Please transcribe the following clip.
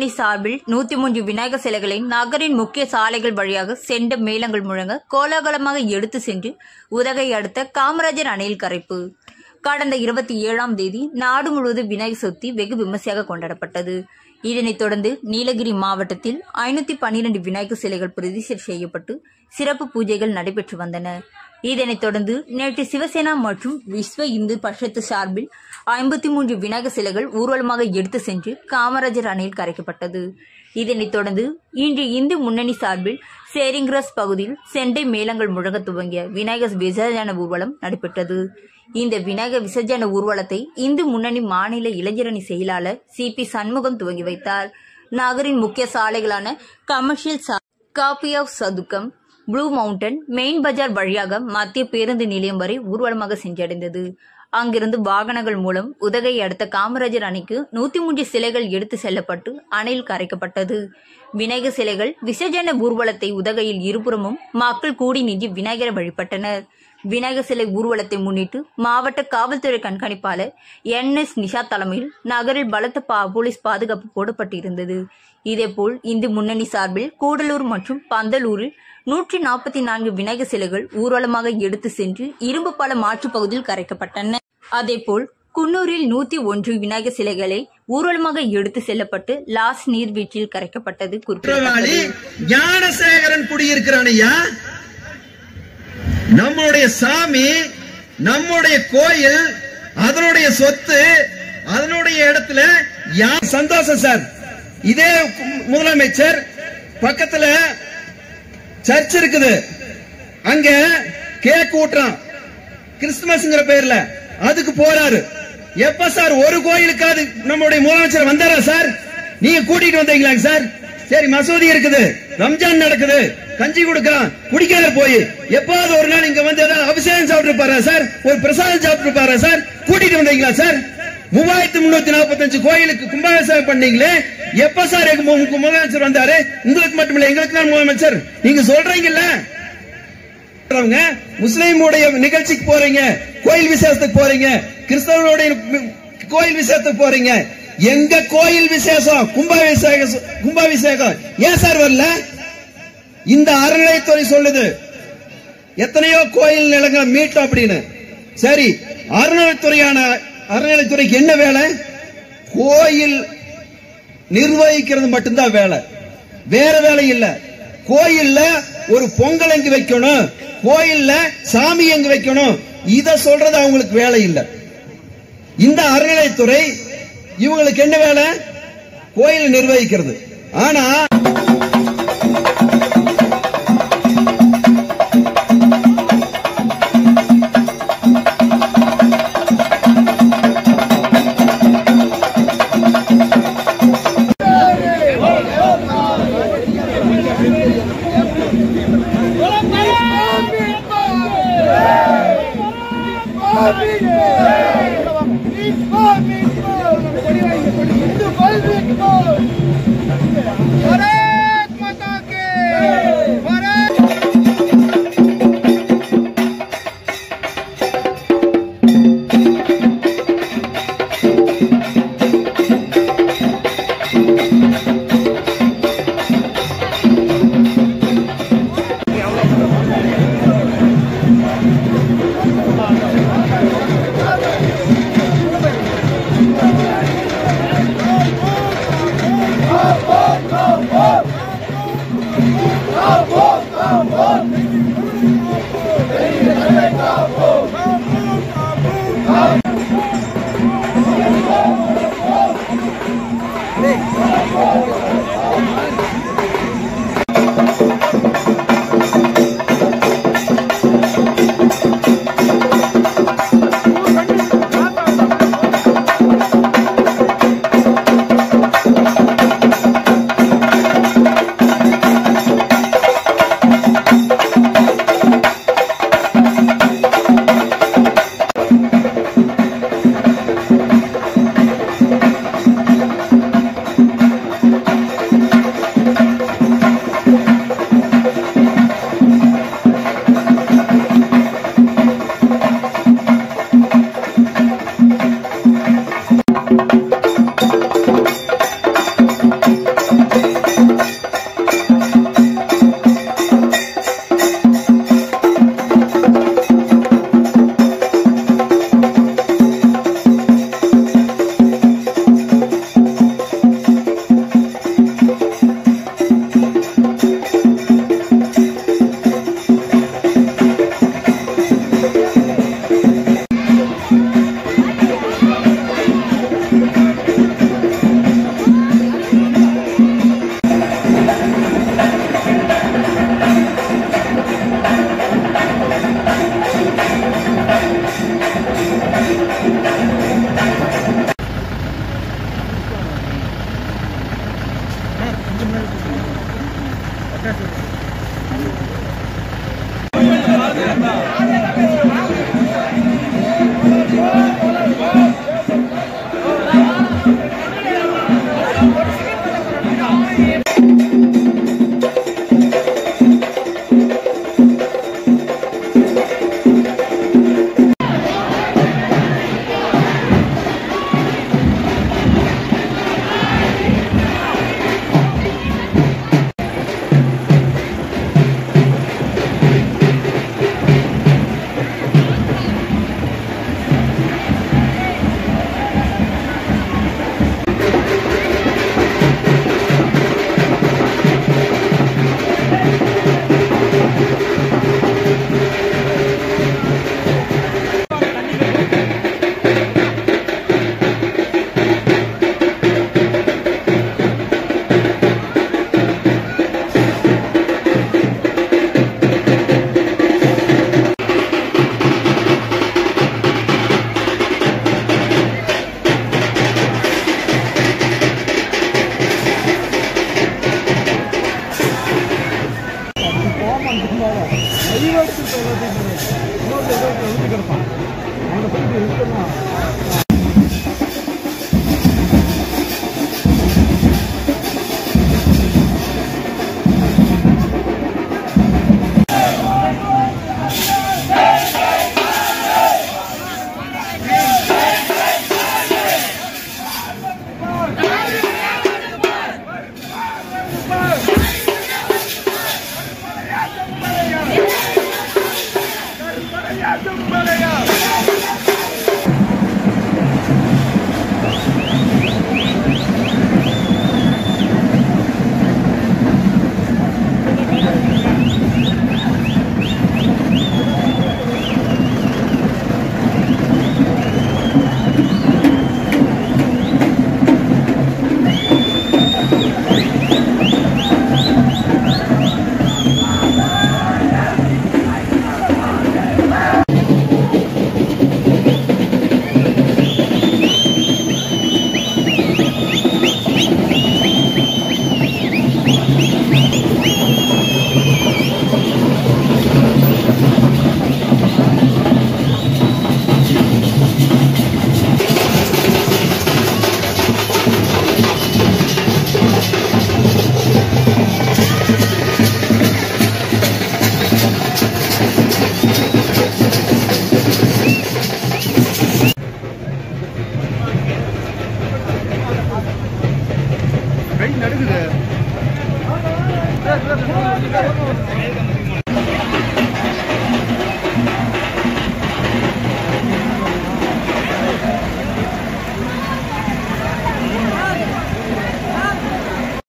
முன்னணி சார்பில் 103 விநாயகர் சிலைகளை நகரின் முக்கிய சாலைகள் வழியாக செண்ட மேளங்கள் முழங்க கோலாகலமாக எடுத்து சென்று உதகை அடுத்த காமராஜர் அணையில் கரைப்பு. கடந்த 27ஆம் தேதி நாடு முழுவதும் விநாயகர் சதுர்த்தி வெகு விமர்சையாக கொண்டாடப்பட்டது. இதனைத் தொடர்ந்து நீலகிரி மாவட்டத்தில் 512 விநாயகர் சிலைகள் பிரதிஷ்டை செய்யப்பட்டு சிறப்பு பூஜைகள் நடைபெற்று வந்தன. இதனைத் தொடர்ந்து நேற்று சிவசேனா மற்றும் விஸ்வ இந்து பரிஷத்து சார்பில் 53 விநாயகர் சிலைகள் ஊர்வலமாக எடுத்து சென்று காமராஜர் அணையில் கரைக்கப்பட்டது. இதனைத் தொடர்ந்து இன்று இந்து முன்னணி சார்பில் சேரிங்கிராஸ் பகுதியில் செண்டை மேளங்கள் முழங்க துவங்கிய விநாயகர் விசர்ஜன ஊர்வலம் நடைபெற்றது. இந்த விநாயகர் விசர்ஜன ஊர்வலத்தை இந்து முன்னணி மாநில இளைஞரணி செயலாளர் CP சண்முகம் துவங்கி வைத்தார். நகரின் முக்கிய சாலைகளான கமர்ஷியல் காபி ஆஃப் சதுக்கம், ப்ளூ மவுண்டன், மெயின் பஜார் வழியாக மத்திய பேருந்து நிலையம் வரை ஊர்வலமாக சென்றடைந்தது. அங்கிருந்து வாகனங்கள் மூலம் உதகை அடுத்த காமராஜர் அணைக்கு 103 சிலைகள் எடுத்து செல்லப்பட்டு அணையில் கரைக்கப்பட்டது. விநாயகர் சிலைகள் விசர்ஜன ஊர்வலத்தை உதகையில் இருபுறமும் மக்கள் கூடி நின்று விநாயகரை வழிபட்டனர். விநாயகர் சிலை ஊர்வலத்தை முன்னிட்டு மாவட்ட காவல்துறை கண்காணிப்பாளர் NS நிஷா தலைமையில் நகரில் பலத்த போலீஸ் பாதுகாப்பு போடப்பட்டிருந்தது. இதேபோல் இந்து முன்னணி சார்பில் கூடலூர் மற்றும் பந்தலூரில் 144 விநாயகர் சிலைகள் ஊர்வலமாக எடுத்து சென்று இரும்பு பால மாற்றுப் பகுதியில் கரைக்கப்பட்டன. அதேபோல் குன்னூரில் 101 விநாயகர் சிலைகளை ஊர்வலமாக எடுத்து செல்லப்பட்டு லாஸ் நீர்வீழ்ச்சியில் கரைக்கப்பட்டது. ஞானசேகரன் குடியிருக்கிறான். நம்முடைய சாமி, நம்முடைய கோயில், அதனுடைய சொத்து, அதனுடைய இடத்துல சந்தோஷம் சார். இதே முதலமைச்சர் பக்கத்துல சர்ச் இருக்குது, அங்க கேக் ஊட்டுறான் கிறிஸ்துமஸ்ங்கிற பேர்ல, அதுக்கு போறாரு. எப்ப சார் ஒரு கோயிலுக்காவது நம்முடைய முதலமைச்சர் வந்தாரா சார்? நீங்க கூட்டிட்டு வந்தீங்களா சார்? சரி, மசூதி இருக்குது, ரம்ஜான் நடக்குது, கஞ்சி கொடுக்கலாம், குடிக்காத போய் எப்பாவது ஒரு நாள் இங்க வந்து ஏதாவது அபிஷேகம் சாப்பிட்டு பாரு சார், ஒரு பிரசாதம் சாப்பிட்டு பாரு சார், கூட்டிட்டு வந்தீங்களா சார்? 3345 கோயிலுக்கு கும்பாபிஷேகம் பண்ணீங்களே, எப்ப சார் முதலமைச்சர் வந்தாரு? உங்களுக்கு மட்டுமில்ல, எங்களுக்கு தான் முதலமைச்சர். நீங்க சொல்றீங்கல்ல, முஸ்லீமுடைய நிகழ்ச்சிக்கு போறீங்க, கோயில் விசேஷத்துக்கு போறீங்க, கிறிஸ்தவனுடைய கோயில் விசேஷத்துக்கு போறீங்க. எங்க கோயில் விசேஷம் கும்பாபிஷேகம் ஏன் சார் வரல? இந்த அறநிலையத்துறை சொல்லுது எத்தனையோ கோயில் நிலங்களை மீட்டோம் அப்படின்னு. சரி, அறநிலையத்துறைக்கு என்ன வேலை? கோயில் நிர்வகிக்கிறது மட்டும்தான் வேலை, வேற வேலை இல்ல. கோயில்ல ஒரு பொங்கல் எங்க வைக்கணும், கோயில்ல சாமி எங்க வைக்கணும், இத சொல்றது அவங்களுக்கு வேலை இல்ல. இந்த அறநிலையத்துறை இவங்களுக்கு என்ன வேலை? கோயில் நிர்வகிக்கிறது. ஆனா Hare நடக்குது